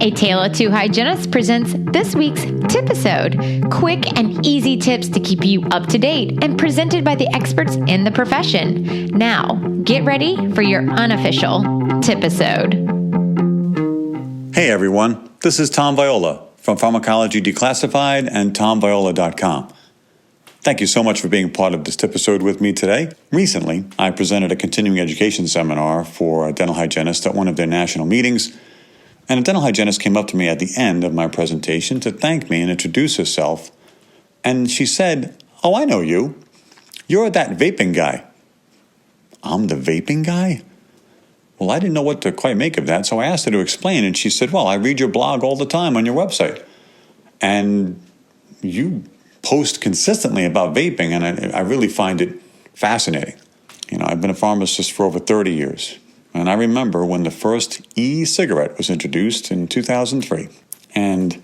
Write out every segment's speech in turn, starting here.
A Tale of Two Hygienists presents this week's TIPisode, quick and easy tips to keep you up to date and presented by the experts in the profession. Now, get ready for your unofficial TIPisode. Hey everyone, this is Tom Viola from Pharmacology Declassified and TomViola.com. Thank you so much for being part of this TIPisode with me today. Recently, I presented a continuing education seminar for dental hygienists at one of their national meetings. And a dental hygienist came up to me at the end of my presentation to thank me and introduce herself. And she said, "Oh, I know you. You're that vaping guy." I'm the vaping guy? Well, I didn't know what to quite make of that, so I asked her to explain. And she said, "Well, I read your blog all the time on your website. And you post consistently about vaping, and I really find it fascinating. You know, I've been a pharmacist for over 30 years. And I remember when the first e-cigarette was introduced in 2003, and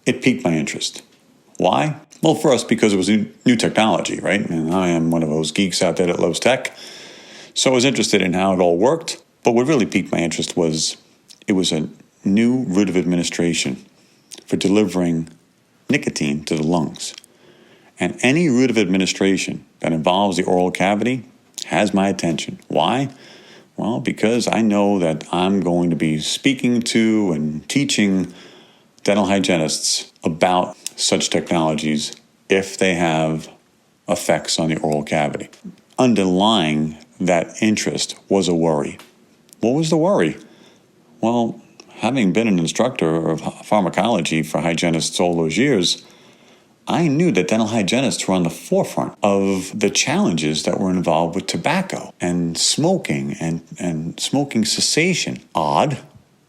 it piqued my interest. Why? Well, first, because it was new technology, right? And I am one of those geeks out there that loves tech. So I was interested in how it all worked. But what really piqued my interest was it was a new route of administration for delivering nicotine to the lungs. And any route of administration that involves the oral cavity has my attention. Why? Well, because I know that I'm going to be speaking to and teaching dental hygienists about such technologies if they have effects on the oral cavity. Underlying that interest was a worry. What was the worry? Well, having been an instructor of pharmacology for hygienists all those years, I knew that dental hygienists were on the forefront of the challenges that were involved with tobacco and smoking and smoking cessation. Odd,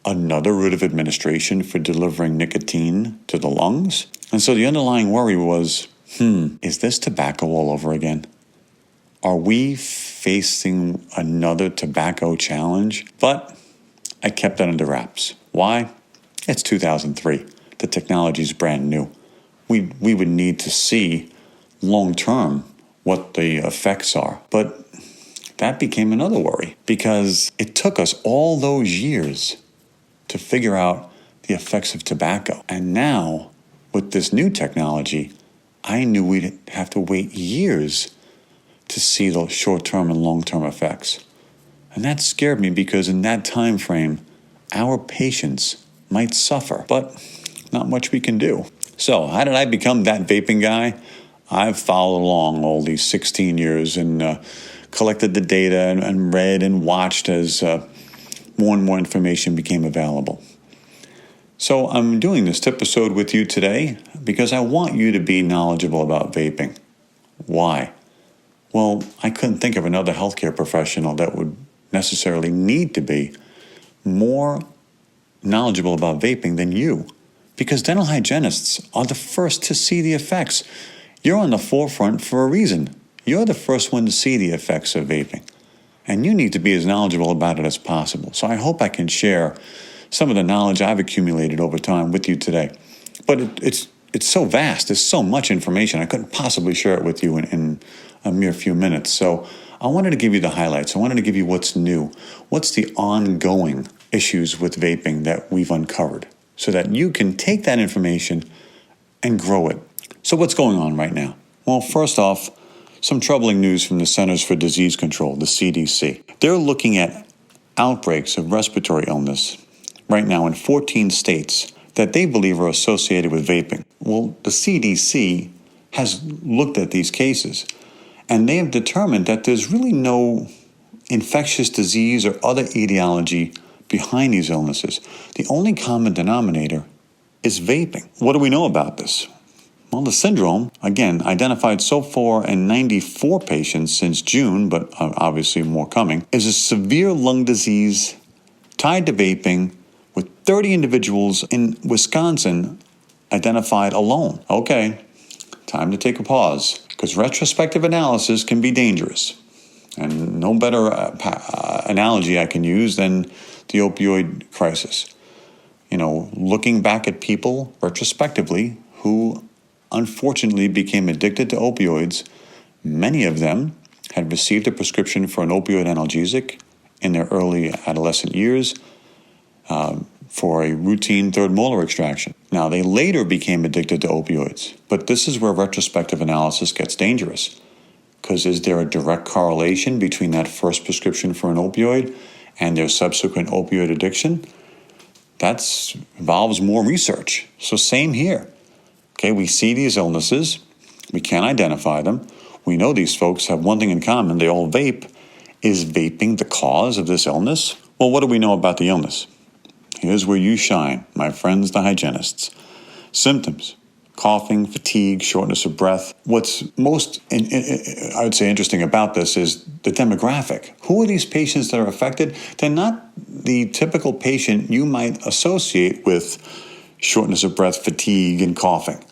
another route of administration for delivering nicotine to the lungs. And so the underlying worry was, is this tobacco all over again? Are we facing another tobacco challenge? But I kept that under wraps. Why? It's 2003. The technology is brand new. We would need to see long-term what the effects are. But that became another worry because it took us all those years to figure out the effects of tobacco. And now, with this new technology, I knew we'd have to wait years to see those short-term and long-term effects. And that scared me because in that time frame, our patients might suffer, but not much we can do. So, how did I become that vaping guy? I've followed along all these 16 years and collected the data and read and watched as more and more information became available. So, I'm doing this TIPisode with you today because I want you to be knowledgeable about vaping. Why? Well, I couldn't think of another healthcare professional that would necessarily need to be more knowledgeable about vaping than you. Because dental hygienists are the first to see the effects. You're on the forefront for a reason. You're the first one to see the effects of vaping. And you need to be as knowledgeable about it as possible. So I hope I can share some of the knowledge I've accumulated over time with you today. But it's so vast. There's so much information. I couldn't possibly share it with you in a mere few minutes. So I wanted to give you the highlights. I wanted to give you what's new. What's the ongoing issues with vaping that we've uncovered, so that you can take that information and grow it. So what's going on right now? Well, first off, some troubling news from the Centers for Disease Control, the CDC. They're looking at outbreaks of respiratory illness right now in 14 states that they believe are associated with vaping. Well, the CDC has looked at these cases, and they have determined that there's really no infectious disease or other etiology behind these illnesses. The only common denominator is vaping. What do we know about this? Well, the syndrome, again, identified so far in 94 patients since June, but obviously more coming, is a severe lung disease tied to vaping with 30 individuals in Wisconsin identified alone. Okay, time to take a pause, because retrospective analysis can be dangerous. And no better analogy I can use than the opioid crisis. You know, looking back at people retrospectively who unfortunately became addicted to opioids, many of them had received a prescription for an opioid analgesic in their early adolescent years. for a routine third molar extraction. Now, they later became addicted to opioids, but this is where retrospective analysis gets dangerous. Because is there a direct correlation between that first prescription for an opioid and their subsequent opioid addiction? That involves more research. So same here. Okay, we see these illnesses. We can't identify them. We know these folks have one thing in common. They all vape. Is vaping the cause of this illness? Well, what do we know about the illness? Here's where you shine, my friends, the hygienists. Symptoms: coughing, fatigue, shortness of breath. What's most, I would say, interesting about this is the demographic. Who are these patients that are affected? They're not the typical patient you might associate with shortness of breath, fatigue, and coughing.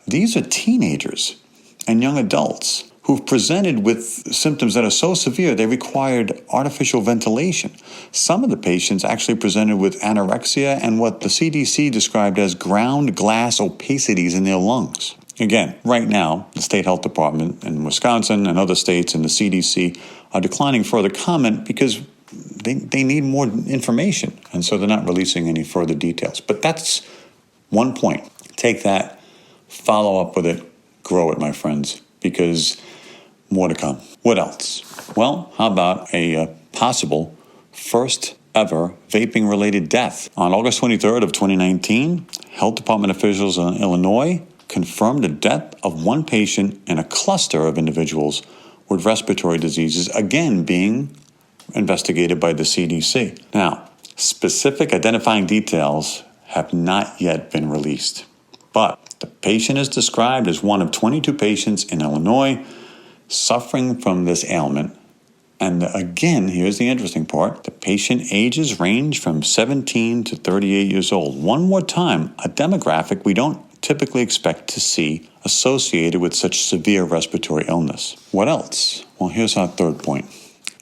These are teenagers and young adults who've presented with symptoms that are so severe they required artificial ventilation. Some of the patients actually presented with anorexia and what the CDC described as ground glass opacities in their lungs. Again, right now, the State Health Department in Wisconsin and other states and the CDC are declining further comment because they need more information, and so they're not releasing any further details. But that's one point. Take that, follow up with it, grow it, my friends, because more to come. What else? Well, how about a possible first ever vaping-related death? On August 23rd of 2019, health department officials in Illinois confirmed the death of one patient in a cluster of individuals with respiratory diseases, again being investigated by the CDC. Now, specific identifying details have not yet been released, but the patient is described as one of 22 patients in Illinois suffering from this ailment. And again, here's the interesting part. The patient ages range from 17 to 38 years old. One more time, a demographic we don't typically expect to see associated with such severe respiratory illness. What else? Well, here's our third point.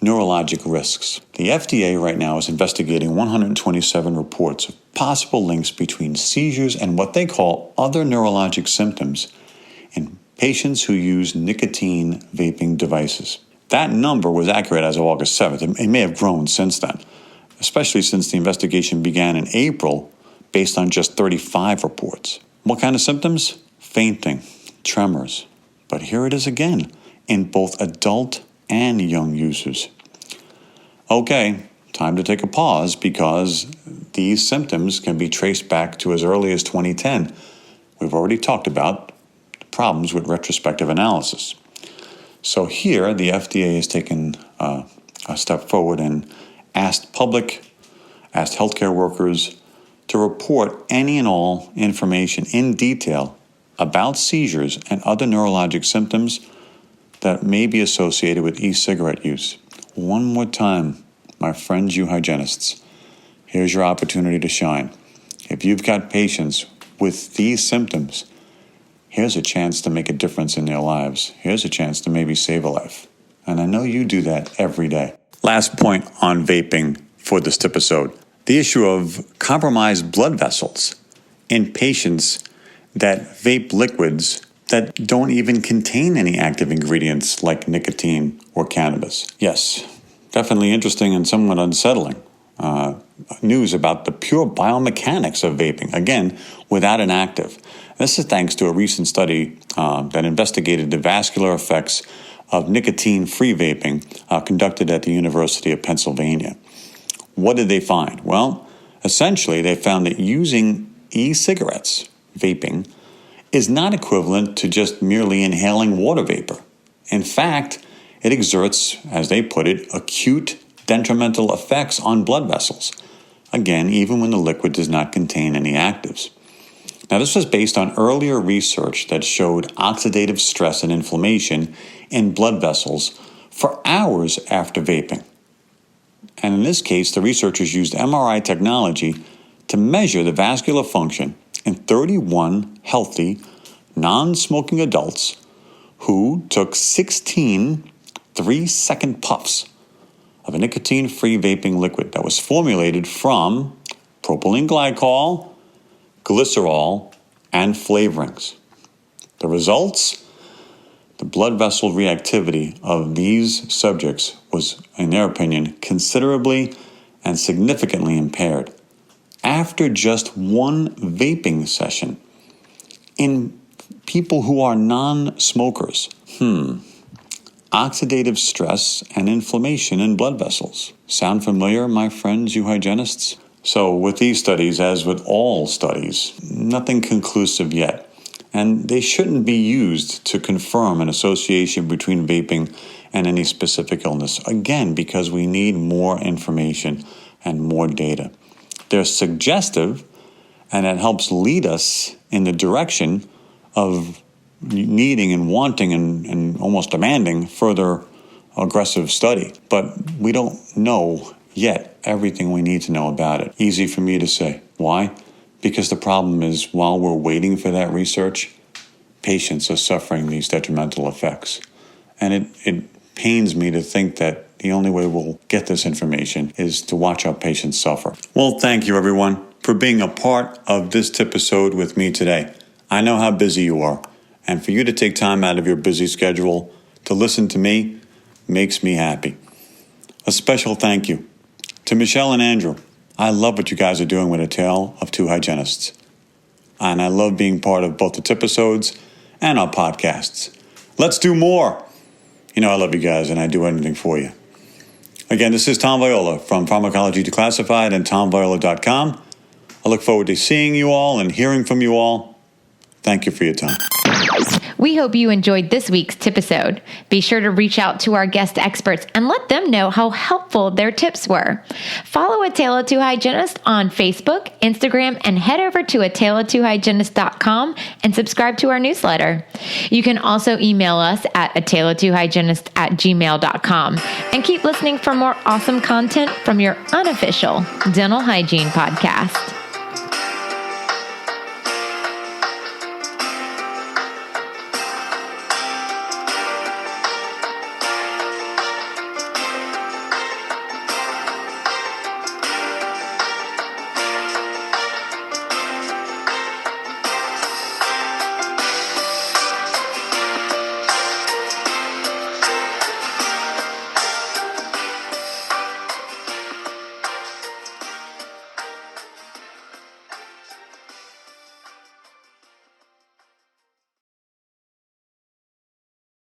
Neurologic risks. The FDA right now is investigating 127 reports of possible links between seizures and what they call other neurologic symptoms in patients who use nicotine vaping devices. That number was accurate as of August 7th. It may have grown since then, especially since the investigation began in April based on just 35 reports. What kind of symptoms? Fainting, tremors. But here it is again, in both adult and young users. Okay, time to take a pause because these symptoms can be traced back to as early as 2010. We've already talked about problems with retrospective analysis. So here, the FDA has taken a step forward and asked healthcare workers to report any and all information in detail about seizures and other neurologic symptoms that may be associated with e-cigarette use. One more time, my friends, you hygienists, here's your opportunity to shine. If you've got patients with these symptoms, here's a chance to make a difference in their lives. Here's a chance to maybe save a life. And I know you do that every day. Last point on vaping for this TIPisode. The issue of compromised blood vessels in patients that vape liquids that don't even contain any active ingredients like nicotine or cannabis. Yes, definitely interesting and somewhat unsettling. News about the pure biomechanics of vaping, again, without an active. This is thanks to a recent study that investigated the vascular effects of nicotine-free vaping conducted at the University of Pennsylvania. What did they find? Well, essentially, they found that using e-cigarettes, vaping, is not equivalent to just merely inhaling water vapor. In fact, it exerts, as they put it, acute detrimental effects on blood vessels. Again, even when the liquid does not contain any actives. Now, this was based on earlier research that showed oxidative stress and inflammation in blood vessels for hours after vaping. And in this case, the researchers used MRI technology to measure the vascular function in 31 healthy, non-smoking adults who took 16 3-second puffs of a nicotine-free vaping liquid that was formulated from propylene glycol, glycerol, and flavorings. The results? The blood vessel reactivity of these subjects was, in their opinion, considerably and significantly impaired. after just one vaping session in people who are non-smokers. Oxidative stress and inflammation in blood vessels. Sound familiar, my friends, you hygienists? So with these studies, as with all studies, nothing conclusive yet. And they shouldn't be used to confirm an association between vaping and any specific illness. Again, because we need more information and more data. They're suggestive, and it helps lead us in the direction of needing and wanting and almost demanding further aggressive study. But we don't know yet everything we need to know about it. Easy for me to say. Why? Because the problem is, while we're waiting for that research, patients are suffering these detrimental effects. And it pains me to think that the only way we'll get this information is to watch our patients suffer. Well, thank you, everyone, for being a part of this TIPisode with me today. I know how busy you are, and for you to take time out of your busy schedule to listen to me makes me happy. A special thank you to Michelle and Andrew. I love what you guys are doing with A Tale of Two Hygienists. And I love being part of both the TIPisodes and our podcasts. Let's do more. You know I love you guys and I do anything for you. Again, this is Tom Viola from Pharmacology Declassified and TomViola.com. I look forward to seeing you all and hearing from you all. Thank you for your time. We hope you enjoyed this week's TIPisode. Be sure to reach out to our guest experts and let them know how helpful their tips were. Follow A Tale of Two Hygienists on Facebook, Instagram, and head over to ataleoftwohygienist.com and subscribe to our newsletter. You can also email us at ataleoftwohygienist@gmail.com and keep listening for more awesome content from your unofficial dental hygiene podcast.